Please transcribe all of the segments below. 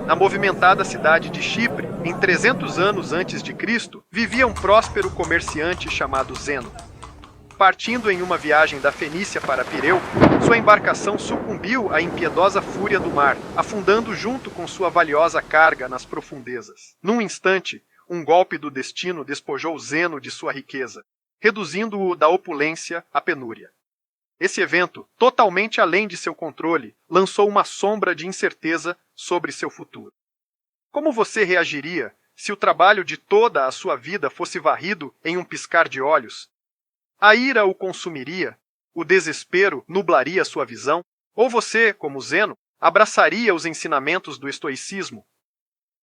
Na movimentada cidade de Chipre, em 300 anos antes de Cristo, vivia um próspero comerciante chamado Zeno. Partindo em uma viagem da Fenícia para Pireu, sua embarcação sucumbiu à impiedosa fúria do mar, afundando junto com sua valiosa carga nas profundezas. Num instante, um golpe do destino despojou Zeno de sua riqueza, reduzindo-o da opulência à penúria. Esse evento, totalmente além de seu controle, lançou uma sombra de incerteza sobre seu futuro. Como você reagiria se o trabalho de toda a sua vida fosse varrido em um piscar de olhos? A ira o consumiria? O desespero nublaria sua visão? Ou você, como Zeno, abraçaria os ensinamentos do estoicismo?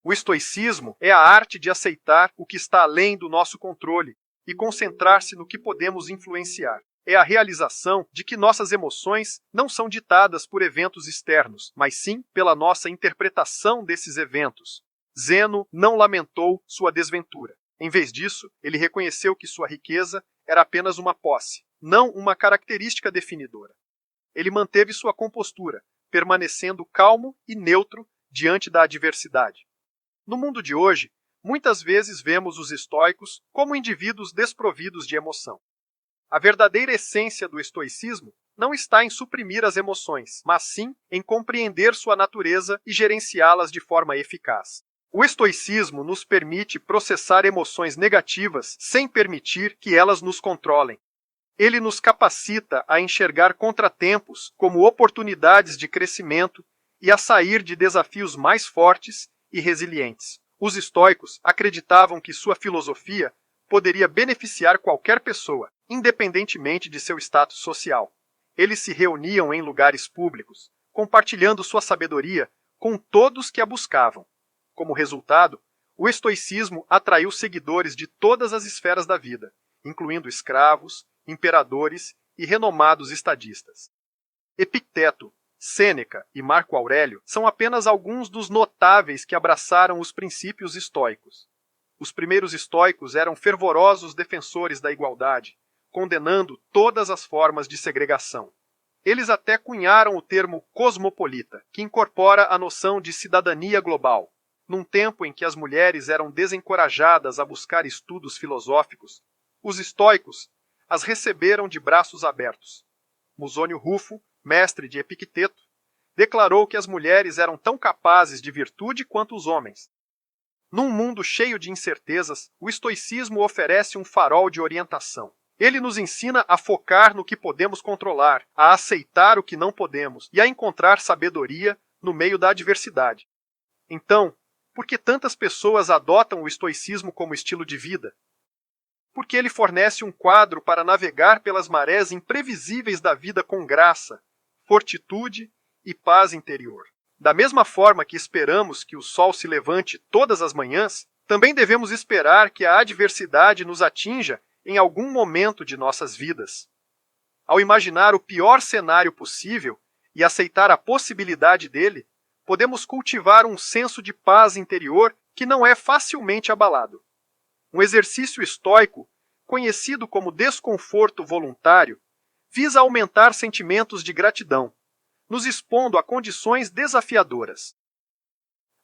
O estoicismo é a arte de aceitar o que está além do nosso controle e concentrar-se no que podemos influenciar. É a realização de que nossas emoções não são ditadas por eventos externos, mas sim pela nossa interpretação desses eventos. Zeno não lamentou sua desventura. Em vez disso, ele reconheceu que sua riqueza era apenas uma posse, não uma característica definidora. Ele manteve sua compostura, permanecendo calmo e neutro diante da adversidade. No mundo de hoje, muitas vezes vemos os estoicos como indivíduos desprovidos de emoção. A verdadeira essência do estoicismo não está em suprimir as emoções, mas sim em compreender sua natureza e gerenciá-las de forma eficaz. O estoicismo nos permite processar emoções negativas sem permitir que elas nos controlem. Ele nos capacita a enxergar contratempos como oportunidades de crescimento e a sair de desafios mais fortes e resilientes. Os estoicos acreditavam que sua filosofia poderia beneficiar qualquer pessoa, independentemente de seu status social. Eles se reuniam em lugares públicos, compartilhando sua sabedoria com todos que a buscavam. Como resultado, o estoicismo atraiu seguidores de todas as esferas da vida, incluindo escravos, imperadores e renomados estadistas. Epicteto, Sêneca e Marco Aurélio são apenas alguns dos notáveis que abraçaram os princípios estoicos. Os primeiros estoicos eram fervorosos defensores da igualdade, condenando todas as formas de segregação. Eles até cunharam o termo cosmopolita, que incorpora a noção de cidadania global. Num tempo em que as mulheres eram desencorajadas a buscar estudos filosóficos, os estoicos as receberam de braços abertos. Musônio Rufo, mestre de Epicteto, declarou que as mulheres eram tão capazes de virtude quanto os homens. Num mundo cheio de incertezas, o estoicismo oferece um farol de orientação. Ele nos ensina a focar no que podemos controlar, a aceitar o que não podemos e a encontrar sabedoria no meio da adversidade. Então, por que tantas pessoas adotam o estoicismo como estilo de vida? Porque ele fornece um quadro para navegar pelas marés imprevisíveis da vida com graça, fortitude e paz interior. Da mesma forma que esperamos que o sol se levante todas as manhãs, também devemos esperar que a adversidade nos atinja em algum momento de nossas vidas. Ao imaginar o pior cenário possível e aceitar a possibilidade dele, podemos cultivar um senso de paz interior que não é facilmente abalado. Um exercício estoico, conhecido como desconforto voluntário, visa aumentar sentimentos de gratidão, nos expondo a condições desafiadoras.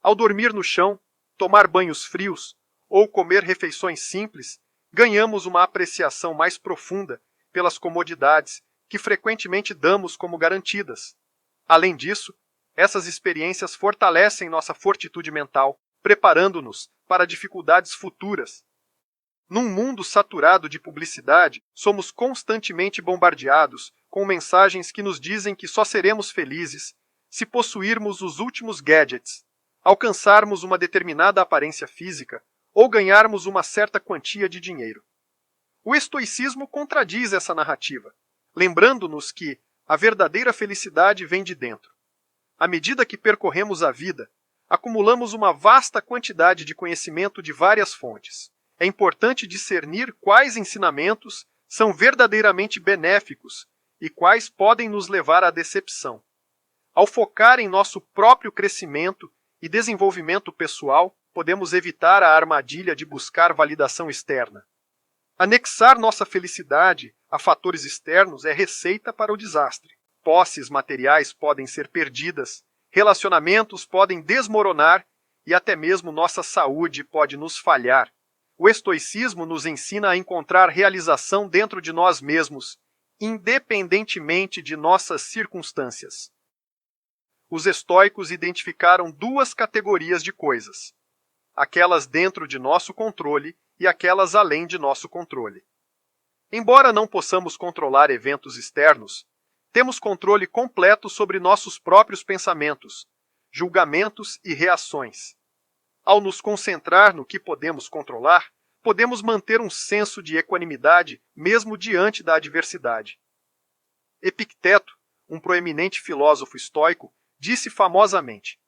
Ao dormir no chão, tomar banhos frios ou comer refeições simples, ganhamos uma apreciação mais profunda pelas comodidades que frequentemente damos como garantidas. Além disso, essas experiências fortalecem nossa fortitude mental, preparando-nos para dificuldades futuras. Num mundo saturado de publicidade, somos constantemente bombardeados com mensagens que nos dizem que só seremos felizes se possuirmos os últimos gadgets, alcançarmos uma determinada aparência física ou ganharmos uma certa quantia de dinheiro. O estoicismo contradiz essa narrativa, lembrando-nos que a verdadeira felicidade vem de dentro. À medida que percorremos a vida, acumulamos uma vasta quantidade de conhecimento de várias fontes. É importante discernir quais ensinamentos são verdadeiramente benéficos e quais podem nos levar à decepção. Ao focar em nosso próprio crescimento e desenvolvimento pessoal, podemos evitar a armadilha de buscar validação externa. Anexar nossa felicidade a fatores externos é receita para o desastre. Posses materiais podem ser perdidas Relacionamentos podem desmoronar e até mesmo nossa saúde pode nos falhar. O estoicismo nos ensina a encontrar realização dentro de nós mesmos, independentemente de nossas circunstâncias. Os estoicos identificaram duas categorias de coisas: aquelas dentro de nosso controle e aquelas além de nosso controle. Embora não possamos controlar eventos externos, temos controle completo sobre nossos próprios pensamentos, julgamentos e reações. Ao nos concentrar no que podemos controlar, podemos manter um senso de equanimidade mesmo diante da adversidade. Epicteto, um proeminente filósofo estoico, disse famosamente: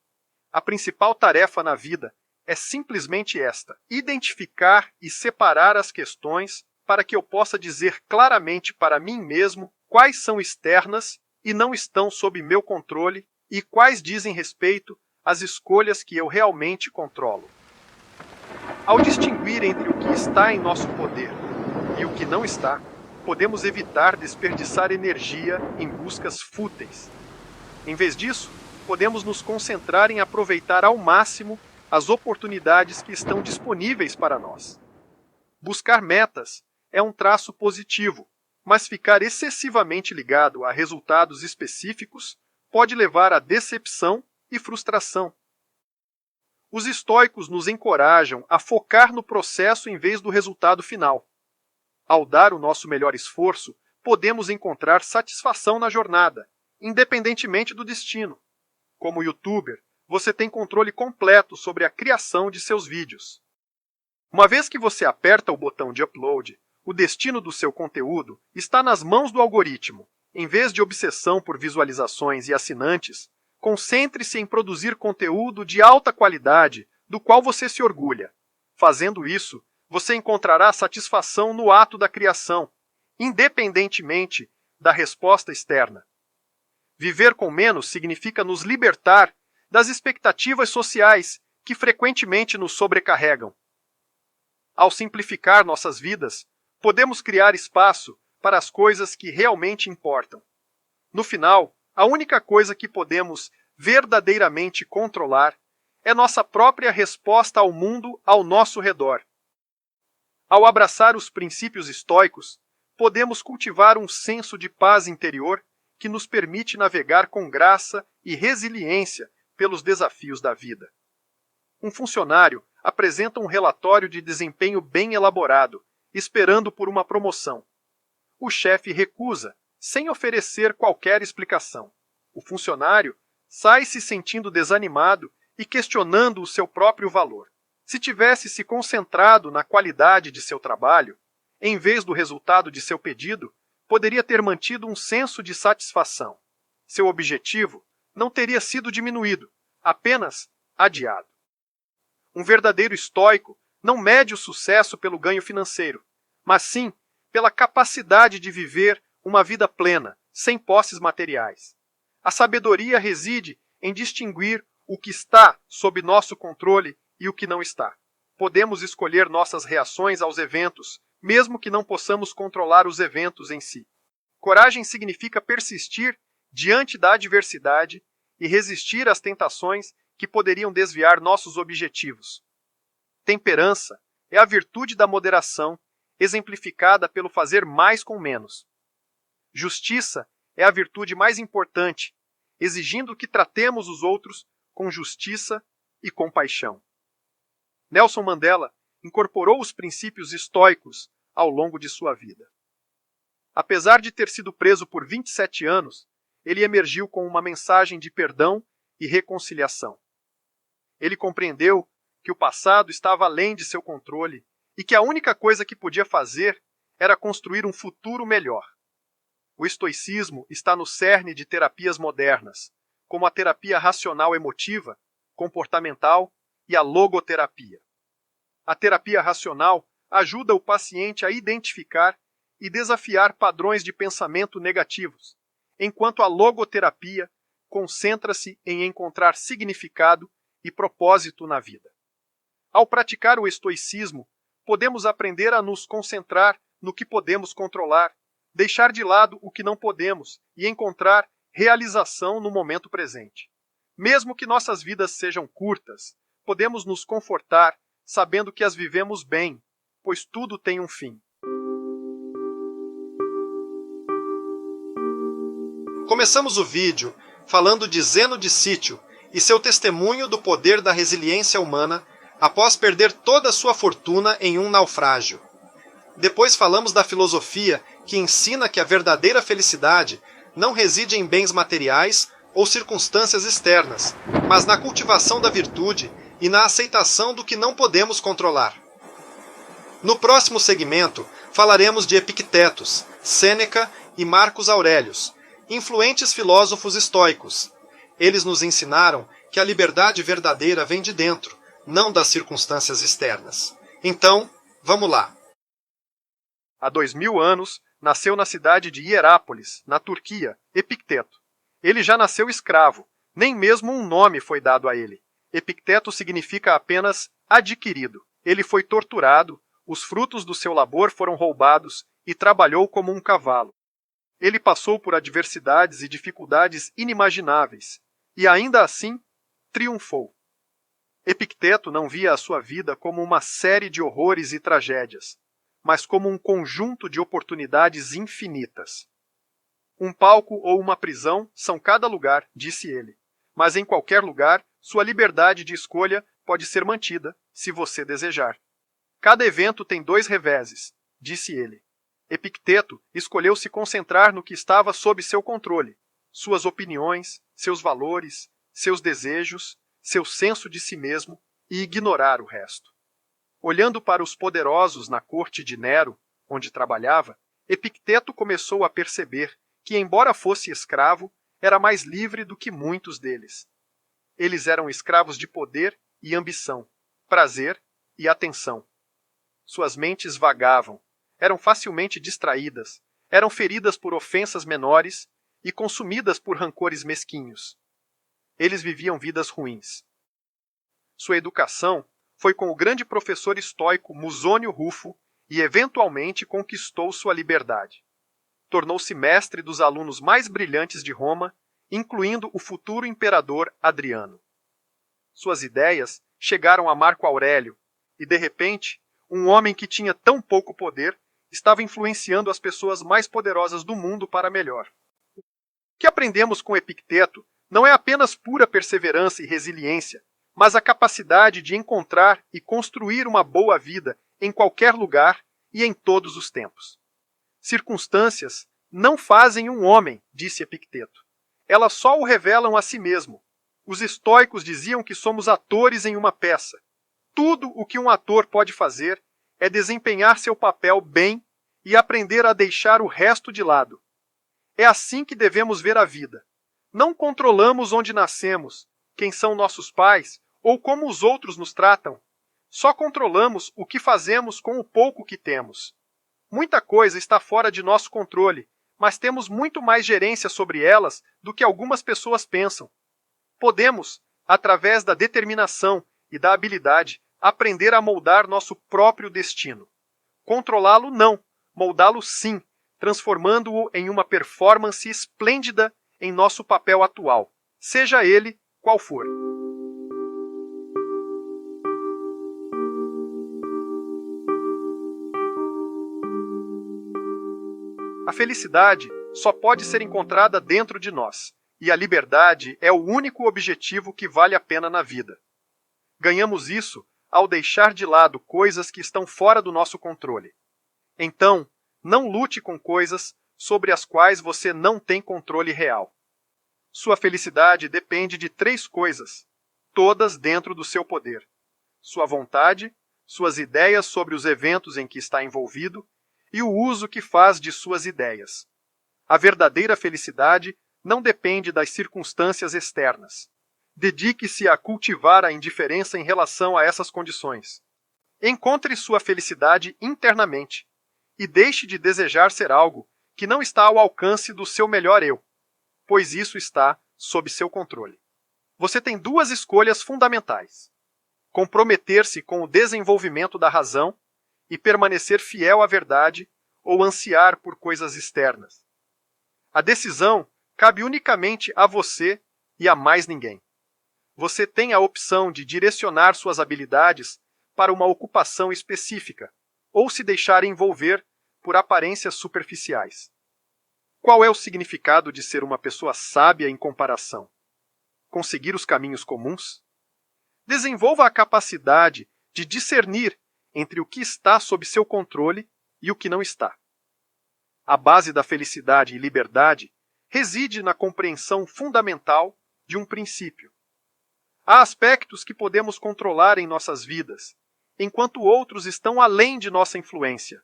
a principal tarefa na vida é simplesmente esta: identificar e separar as questões para que eu possa dizer claramente para mim mesmo quais são externas e não estão sob meu controle e quais dizem respeito às escolhas que eu realmente controlo. Ao distinguir entre o que está em nosso poder e o que não está, podemos evitar desperdiçar energia em buscas fúteis. Em vez disso, podemos nos concentrar em aproveitar ao máximo as oportunidades que estão disponíveis para nós. Buscar metas é um traço positivo, mas ficar excessivamente ligado a resultados específicos pode levar à decepção e frustração. Os estoicos nos encorajam a focar no processo em vez do resultado final. Ao dar o nosso melhor esforço, podemos encontrar satisfação na jornada, independentemente do destino. Como youtuber, você tem controle completo sobre a criação de seus vídeos. Uma vez que você aperta o botão de upload, o destino do seu conteúdo está nas mãos do algoritmo. Em vez de obsessão por visualizações e assinantes, concentre-se em produzir conteúdo de alta qualidade, do qual você se orgulha. Fazendo isso, você encontrará satisfação no ato da criação, independentemente da resposta externa. Viver com menos significa nos libertar das expectativas sociais que frequentemente nos sobrecarregam. Ao simplificar nossas vidas, podemos criar espaço para as coisas que realmente importam. No final, a única coisa que podemos verdadeiramente controlar é nossa própria resposta ao mundo ao nosso redor. Ao abraçar os princípios estoicos, podemos cultivar um senso de paz interior que nos permite navegar com graça e resiliência pelos desafios da vida. Um funcionário apresenta um relatório de desempenho bem elaborado, esperando por uma promoção. O chefe recusa, sem oferecer qualquer explicação. O funcionário sai se sentindo desanimado e questionando o seu próprio valor. Se tivesse se concentrado na qualidade de seu trabalho, em vez do resultado de seu pedido, poderia ter mantido um senso de satisfação. Seu objetivo não teria sido diminuído, apenas adiado. Um verdadeiro estoico não mede o sucesso pelo ganho financeiro, mas sim pela capacidade de viver uma vida plena, sem posses materiais. A sabedoria reside em distinguir o que está sob nosso controle e o que não está. Podemos escolher nossas reações aos eventos, mesmo que não possamos controlar os eventos em si. Coragem significa persistir diante da adversidade e resistir às tentações que poderiam desviar nossos objetivos. Temperança é a virtude da moderação, exemplificada pelo fazer mais com menos. Justiça é a virtude mais importante, exigindo que tratemos os outros com justiça e compaixão. Nelson Mandela incorporou os princípios estoicos ao longo de sua vida. Apesar de ter sido preso por 27 anos, ele emergiu com uma mensagem de perdão e reconciliação. Ele compreendeu que o passado estava além de seu controle e que a única coisa que podia fazer era construir um futuro melhor. O estoicismo está no cerne de terapias modernas, como a terapia racional emotiva, comportamental e a logoterapia. A terapia racional ajuda o paciente a identificar e desafiar padrões de pensamento negativos, enquanto a logoterapia concentra-se em encontrar significado e propósito na vida. Ao praticar o estoicismo, podemos aprender a nos concentrar no que podemos controlar, deixar de lado o que não podemos e encontrar realização no momento presente. Mesmo que nossas vidas sejam curtas, podemos nos confortar sabendo que as vivemos bem, pois tudo tem um fim. Começamos o vídeo falando de Zeno de Sítio e seu testemunho do poder da resiliência humana após perder toda a sua fortuna em um naufrágio. Depois falamos da filosofia que ensina que a verdadeira felicidade não reside em bens materiais ou circunstâncias externas, mas na cultivação da virtude e na aceitação do que não podemos controlar. No próximo segmento, falaremos de Epictetus, Sêneca e Marcos Aurelius, influentes filósofos estoicos. Eles nos ensinaram que a liberdade verdadeira vem de dentro, não das circunstâncias externas. Então, vamos lá. Há 2000 anos, nasceu na cidade de Hierápolis, na Turquia, Epicteto. Ele já nasceu escravo, nem mesmo um nome foi dado a ele. Epicteto significa apenas adquirido. Ele foi torturado, os frutos do seu labor foram roubados e trabalhou como um cavalo. Ele passou por adversidades e dificuldades inimagináveis, e ainda assim triunfou. Epicteto não via a sua vida como uma série de horrores e tragédias, mas como um conjunto de oportunidades infinitas. Um palco ou uma prisão são cada lugar, disse ele, mas em qualquer lugar, sua liberdade de escolha pode ser mantida, se você desejar. Cada evento tem 2 reveses, disse ele. Epicteto escolheu se concentrar no que estava sob seu controle, suas opiniões, seus valores, seus desejos, seu senso de si mesmo, e ignorar o resto. Olhando para os poderosos na corte de Nero, onde trabalhava, Epicteto começou a perceber que, embora fosse escravo, era mais livre do que muitos deles. Eles eram escravos de poder e ambição, prazer e atenção. Suas mentes vagavam, eram facilmente distraídas, eram feridas por ofensas menores e consumidas por rancores mesquinhos. Eles viviam vidas ruins. Sua educação foi com o grande professor estoico Musônio Rufo e eventualmente conquistou sua liberdade. Tornou-se mestre dos alunos mais brilhantes de Roma, incluindo o futuro imperador Adriano. Suas ideias chegaram a Marco Aurélio e, de repente, um homem que tinha tão pouco poder estava influenciando as pessoas mais poderosas do mundo para melhor. O que aprendemos com Epicteto não é apenas pura perseverança e resiliência, mas a capacidade de encontrar e construir uma boa vida em qualquer lugar e em todos os tempos. Circunstâncias não fazem um homem, disse Epicteto. Elas só o revelam a si mesmo. Os estoicos diziam que somos atores em uma peça. Tudo o que um ator pode fazer é desempenhar seu papel bem e aprender a deixar o resto de lado. É assim que devemos ver a vida. Não controlamos onde nascemos, quem são nossos pais ou como os outros nos tratam. Só controlamos o que fazemos com o pouco que temos. Muita coisa está fora de nosso controle, mas temos muito mais gerência sobre elas do que algumas pessoas pensam. Podemos, através da determinação e da habilidade, aprender a moldar nosso próprio destino. Controlá-lo não, moldá-lo sim, transformando-o em uma performance esplêndida em nosso papel atual, seja ele qual for. A felicidade só pode ser encontrada dentro de nós, e a liberdade é o único objetivo que vale a pena na vida. Ganhamos isso ao deixar de lado coisas que estão fora do nosso controle. Então, não lute com coisas sobre as quais você não tem controle real. Sua felicidade depende de 3 coisas, todas dentro do seu poder: sua vontade, suas ideias sobre os eventos em que está envolvido e o uso que faz de suas ideias. A verdadeira felicidade não depende das circunstâncias externas. Dedique-se a cultivar a indiferença em relação a essas condições. Encontre sua felicidade internamente e deixe de desejar ser algo que não está ao alcance do seu melhor eu, pois isso está sob seu controle. Você tem 2 escolhas fundamentais: comprometer-se com o desenvolvimento da razão e permanecer fiel à verdade ou ansiar por coisas externas. A decisão cabe unicamente a você e a mais ninguém. Você tem a opção de direcionar suas habilidades para uma ocupação específica ou se deixar envolver por aparências superficiais. Qual é o significado de ser uma pessoa sábia em comparação? Conseguir os caminhos comuns? Desenvolva a capacidade de discernir entre o que está sob seu controle e o que não está. A base da felicidade e liberdade reside na compreensão fundamental de um princípio. Há aspectos que podemos controlar em nossas vidas, enquanto outros estão além de nossa influência.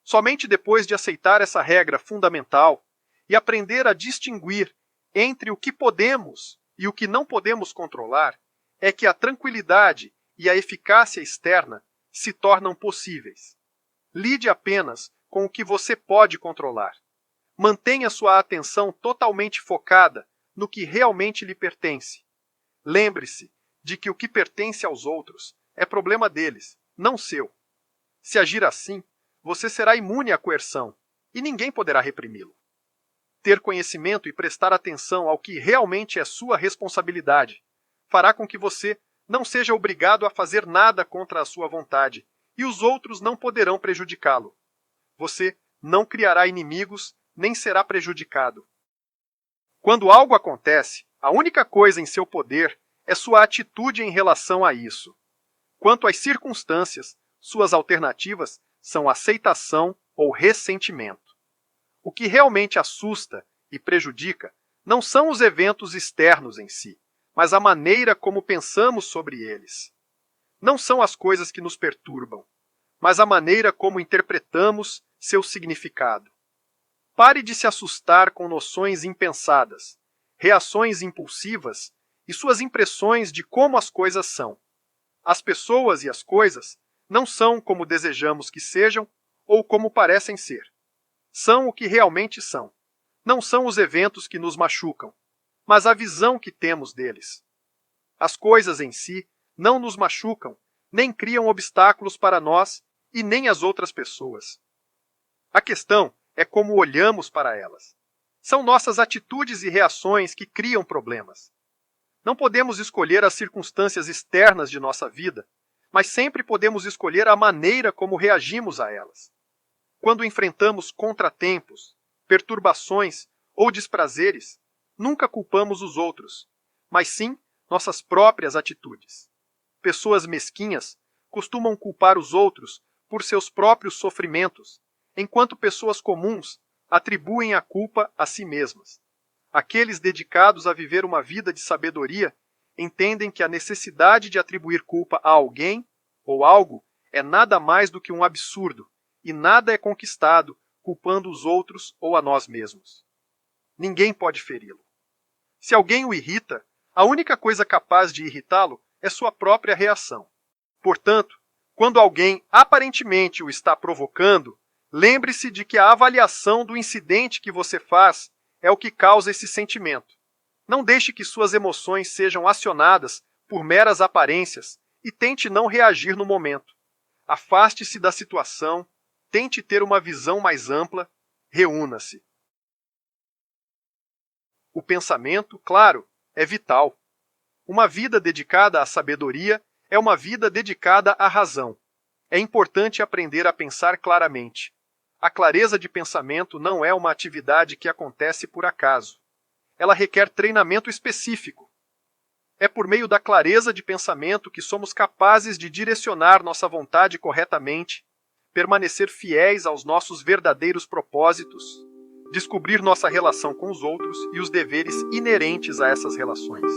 Somente depois de aceitar essa regra fundamental e aprender a distinguir entre o que podemos e o que não podemos controlar, é que a tranquilidade e a eficácia externa se tornam possíveis. Lide apenas com o que você pode controlar. Mantenha sua atenção totalmente focada no que realmente lhe pertence. Lembre-se de que o que pertence aos outros é problema deles, não seu. Se agir assim, você será imune à coerção e ninguém poderá reprimi-lo. Ter conhecimento e prestar atenção ao que realmente é sua responsabilidade fará com que você não seja obrigado a fazer nada contra a sua vontade e os outros não poderão prejudicá-lo. Você não criará inimigos nem será prejudicado. Quando algo acontece, a única coisa em seu poder é sua atitude em relação a isso. Quanto às circunstâncias, suas alternativas são aceitação ou ressentimento. O que realmente assusta e prejudica não são os eventos externos em si, mas a maneira como pensamos sobre eles. Não são as coisas que nos perturbam, mas a maneira como interpretamos seu significado. Pare de se assustar com noções impensadas, reações impulsivas e suas impressões de como as coisas são. As pessoas e as coisas não são como desejamos que sejam ou como parecem ser. São o que realmente são. Não são os eventos que nos machucam, mas a visão que temos deles. As coisas em si não nos machucam, nem criam obstáculos para nós e nem as outras pessoas. A questão é como olhamos para elas. São nossas atitudes e reações que criam problemas. Não podemos escolher as circunstâncias externas de nossa vida, mas sempre podemos escolher a maneira como reagimos a elas. Quando enfrentamos contratempos, perturbações ou desprazeres, nunca culpamos os outros, mas sim nossas próprias atitudes. Pessoas mesquinhas costumam culpar os outros por seus próprios sofrimentos, enquanto pessoas comuns atribuem a culpa a si mesmas. Aqueles dedicados a viver uma vida de sabedoria entendem que a necessidade de atribuir culpa a alguém ou algo é nada mais do que um absurdo, e nada é conquistado culpando os outros ou a nós mesmos. Ninguém pode feri-lo. Se alguém o irrita, a única coisa capaz de irritá-lo é sua própria reação. Portanto, quando alguém aparentemente o está provocando, lembre-se de que a avaliação do incidente que você faz é o que causa esse sentimento. Não deixe que suas emoções sejam acionadas por meras aparências e tente não reagir no momento. Afaste-se da situação, tente ter uma visão mais ampla, reúna-se. O pensamento, claro, é vital. Uma vida dedicada à sabedoria é uma vida dedicada à razão. É importante aprender a pensar claramente. A clareza de pensamento não é uma atividade que acontece por acaso. Ela requer treinamento específico. É por meio da clareza de pensamento que somos capazes de direcionar nossa vontade corretamente, permanecer fiéis aos nossos verdadeiros propósitos, descobrir nossa relação com os outros e os deveres inerentes a essas relações.